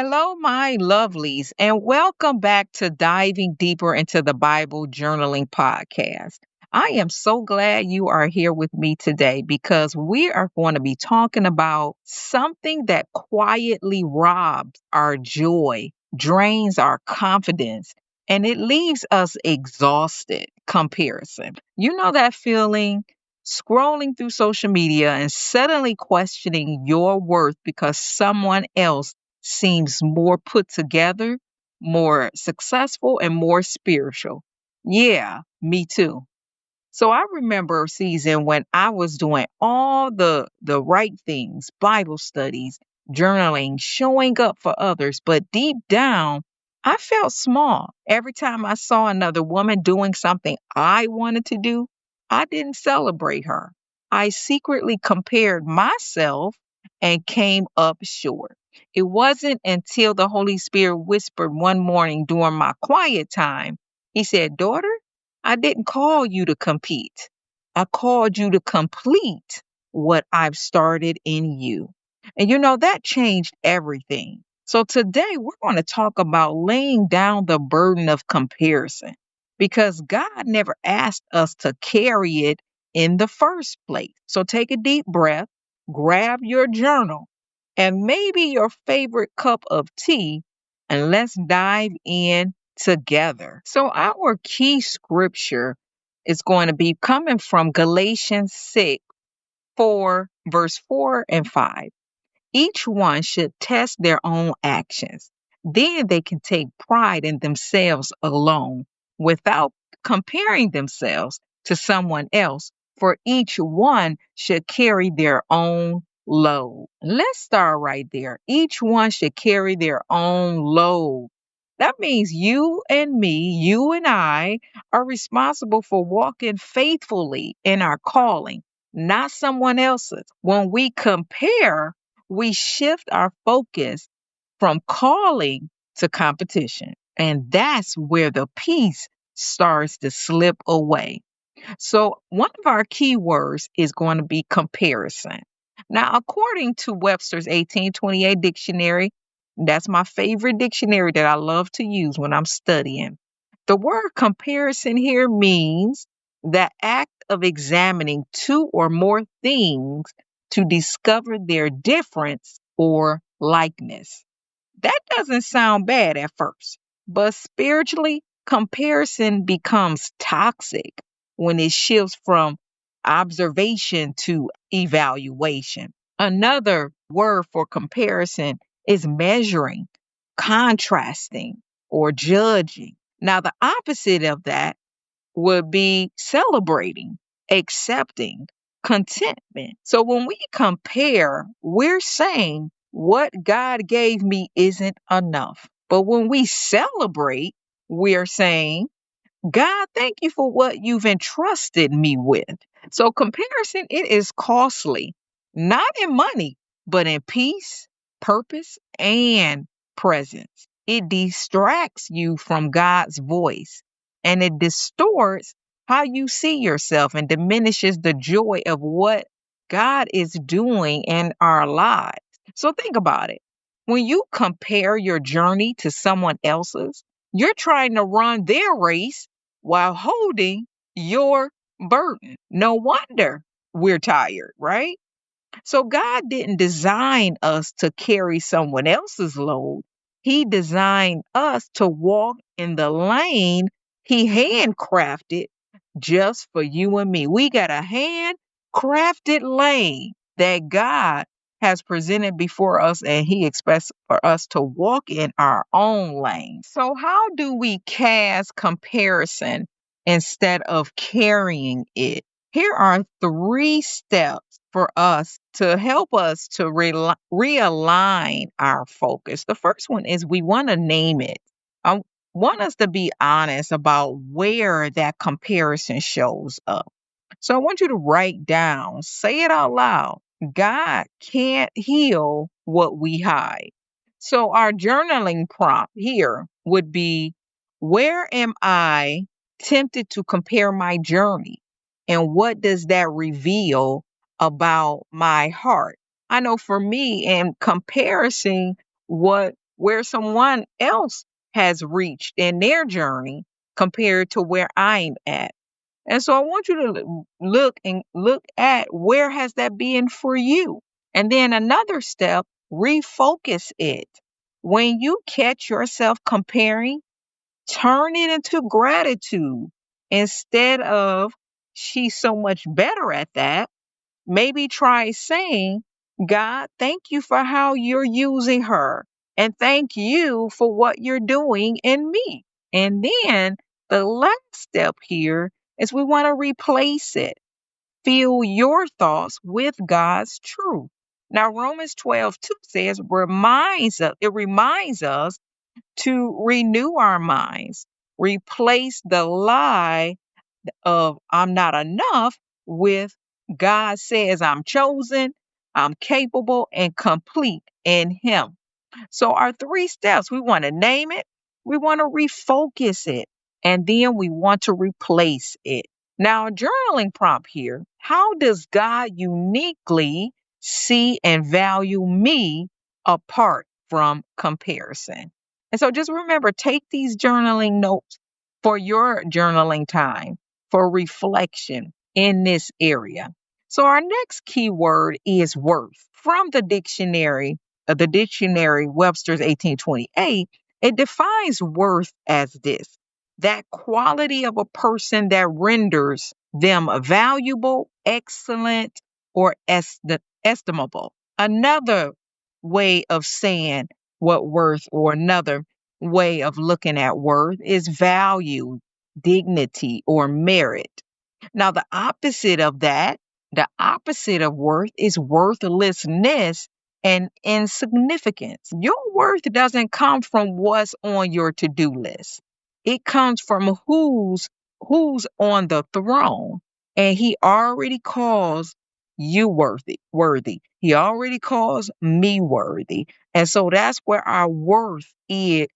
Hello, my lovelies, and welcome back to Diving Deeper into the Bible Journaling Podcast. I am so glad you are here with me today because we are going to be talking about something that quietly robs our joy, drains our confidence, and it leaves us exhausted. Comparison. You know that feeling? Scrolling through social media and suddenly questioning your worth because someone else seems more put together, more successful, and more spiritual. Yeah, me too. So I remember a season when I was doing all the right things, Bible studies, journaling, showing up for others, but deep down, I felt small. Every time I saw another woman doing something I wanted to do, I didn't celebrate her. I secretly compared myself and came up short. It wasn't until the Holy Spirit whispered one morning during my quiet time. He said, "Daughter, I didn't call you to compete. I called you to complete what I've started in you." And that changed everything. So today we're going to talk about laying down the burden of comparison because God never asked us to carry it in the first place. So take a deep breath, grab your journal, and maybe your favorite cup of tea, and let's dive in together. So, our key scripture is going to be coming from Galatians 6 4, verse 4 and 5. Each one should test their own actions. Then they can take pride in themselves alone without comparing themselves to someone else, for each one should carry their own load. Let's start right there. Each one should carry their own load. That means you and me, you and I, are responsible for walking faithfully in our calling, not someone else's. When we compare, we shift our focus from calling to competition. And that's where the peace starts to slip away. So, one of our key words is going to be comparison. Now, according to Webster's 1828 dictionary, that's my favorite dictionary that I love to use when I'm studying. The word comparison here means the act of examining two or more things to discover their difference or likeness. That doesn't sound bad at first, but spiritually, comparison becomes toxic when it shifts from observation to evaluation. Another word for comparison is measuring, contrasting, or judging. Now, the opposite of that would be celebrating, accepting, contentment. So when we compare, we're saying what God gave me isn't enough. But when we celebrate, we're saying, God, thank you for what you've entrusted me with. So comparison, it is costly, not in money, but in peace, purpose, and presence. It distracts you from God's voice and it distorts how you see yourself and diminishes the joy of what God is doing in our lives. So think about it. When you compare your journey to someone else's, you're trying to run their race while holding your burden. No wonder we're tired, right? So God didn't design us to carry someone else's load. He designed us to walk in the lane He handcrafted just for you and me. We got a handcrafted lane that God has presented before us, and He expects for us to walk in our own lane. So, how do we cast comparison instead of carrying it? Here are three steps for us to help us to realign our focus. The first one is we want to name it. I want us to be honest about where that comparison shows up. So I want you to write down, say it out loud. God can't heal what we hide. So our journaling prompt here would be, where am I tempted to compare my journey? And what does that reveal about my heart? I know for me, in comparison, what where someone else has reached in their journey compared to where I'm at. And so I want you to look at where has that been for you. And then another step, refocus it. When you catch yourself comparing, turn it into gratitude instead of she's so much better at that. Maybe try saying, God, thank you for how you're using her. And thank you for what you're doing in me. And then the last step here is we want to replace it. Fill your thoughts with God's truth. Now, Romans 12:2 says, it reminds us to renew our minds, replace the lie of I'm not enough with God says I'm chosen, I'm capable, and complete in Him. So, our three steps, we want to name it, we want to refocus it, and then we want to replace it. Now, a journaling prompt here, how does God uniquely see and value me apart from comparison? And so just remember, take these journaling notes for your journaling time, for reflection in this area. So our next keyword is worth. From the dictionary Webster's 1828, it defines worth as this: that quality of a person that renders them valuable, excellent, or estimable. Another way of saying what worth, or another way of looking at worth, is value, dignity, or merit. Now, the opposite of worth is worthlessness and insignificance. Your worth doesn't come from what's on your to-do list. It comes from who's on the throne. And he already calls you worthy. He already calls me worthy. And so that's where our worth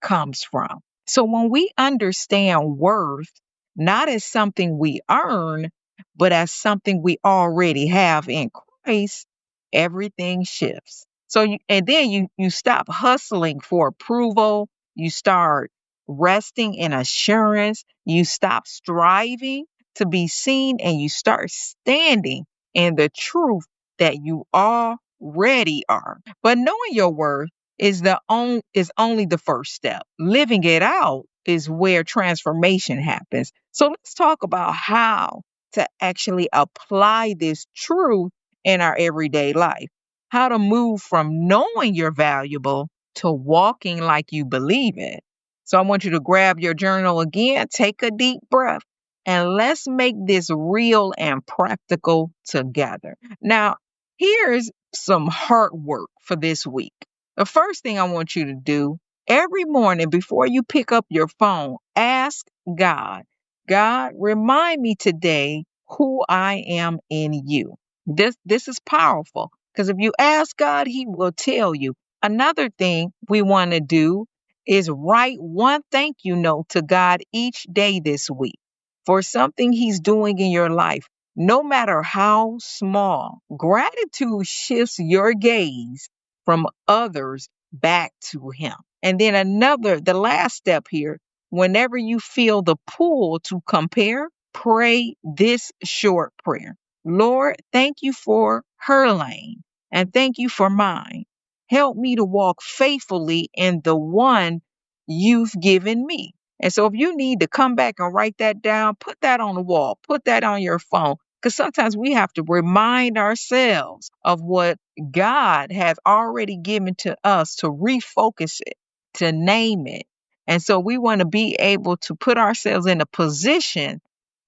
comes from. So when we understand worth, not as something we earn, but as something we already have in Christ, everything shifts. And then you stop hustling for approval. You start resting in assurance. You stop striving to be seen, and you start standing in the truth that you already are. But knowing your worth is only the first step. Living it out is where transformation happens. So let's talk about how to actually apply this truth in our everyday life. How to move from knowing you're valuable to walking like you believe it. So I want you to grab your journal again, take a deep breath, and let's make this real and practical together. Now, here's some hard work for this week. The first thing I want you to do every morning before you pick up your phone, ask God, God, remind me today who I am in you. This is powerful because if you ask God, He will tell you. Another thing we want to do is write one thank you note to God each day this week for something He's doing in your life, no matter how small. Gratitude shifts your gaze from others back to Him. And then the last step here, whenever you feel the pull to compare, pray this short prayer. Lord, thank you for her lane and thank you for mine. Help me to walk faithfully in the one you've given me. And so if you need to come back and write that down, put that on the wall, put that on your phone, because sometimes we have to remind ourselves of what God has already given to us, to refocus it, to name it. And so we want to be able to put ourselves in a position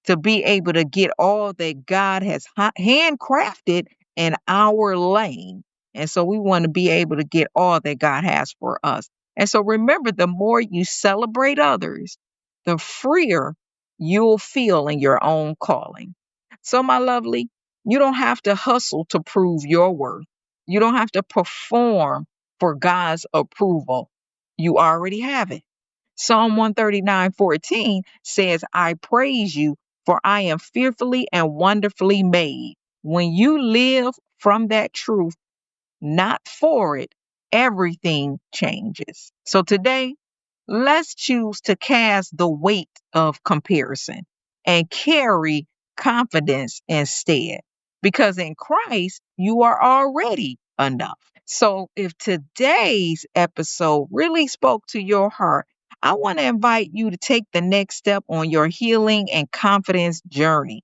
to be able to get all that God has handcrafted in our lane. And so we want to be able to get all that God has for us. And so remember, the more you celebrate others, the freer you'll feel in your own calling. So, my lovely, you don't have to hustle to prove your worth. You don't have to perform for God's approval. You already have it. Psalm 139:14 says, I praise you, for I am fearfully and wonderfully made. When you live from that truth, not for it, everything changes. So today, let's choose to cast the weight of comparison and carry confidence instead. Because in Christ, you are already enough. So if today's episode really spoke to your heart, I want to invite you to take the next step on your healing and confidence journey.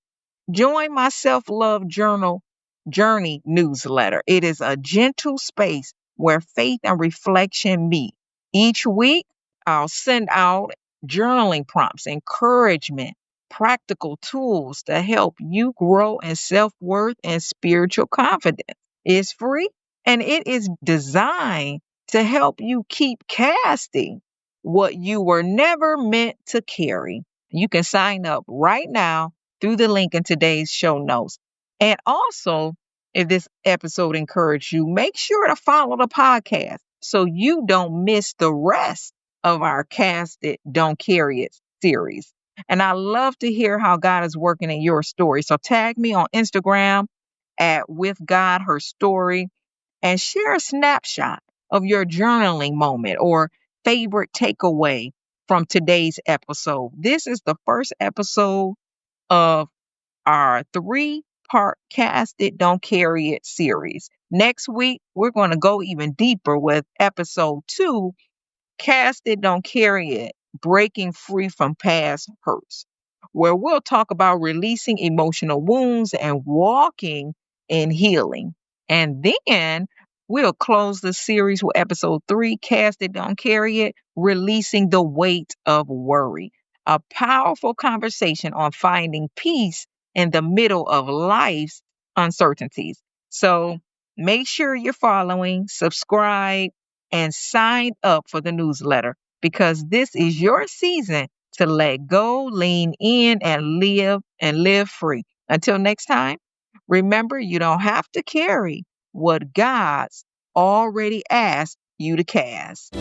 Join my self love journal journey newsletter. It is a gentle space where faith and reflection meet. Each week, I'll send out journaling prompts, encouragement, practical tools to help you grow in self worth and spiritual confidence. It's free and it is designed to help you keep casting what you were never meant to carry. You can sign up right now through the link in today's show notes. And also, if this episode encouraged you, make sure to follow the podcast so you don't miss the rest of our Cast It, Don't Carry It series. And I love to hear how God is working in your story. So tag me on Instagram at With God Her Story and share a snapshot of your journaling moment or favorite takeaway from today's episode. This is the first episode of our 3-part Cast It, Don't Carry It series. Next week, we're going to go even deeper with episode 2, Cast It, Don't Carry It, Breaking Free from Past Hurts, where we'll talk about releasing emotional wounds and walking in healing. And then we'll close the series with episode 3, Cast It, Don't Carry It, Releasing the Weight of Worry. A powerful conversation on finding peace in the middle of life's uncertainties. So make sure you're following, subscribe, and sign up for the newsletter because this is your season to let go, lean in, and live free. Until next time, remember you don't have to carry what God's already asked you to cast.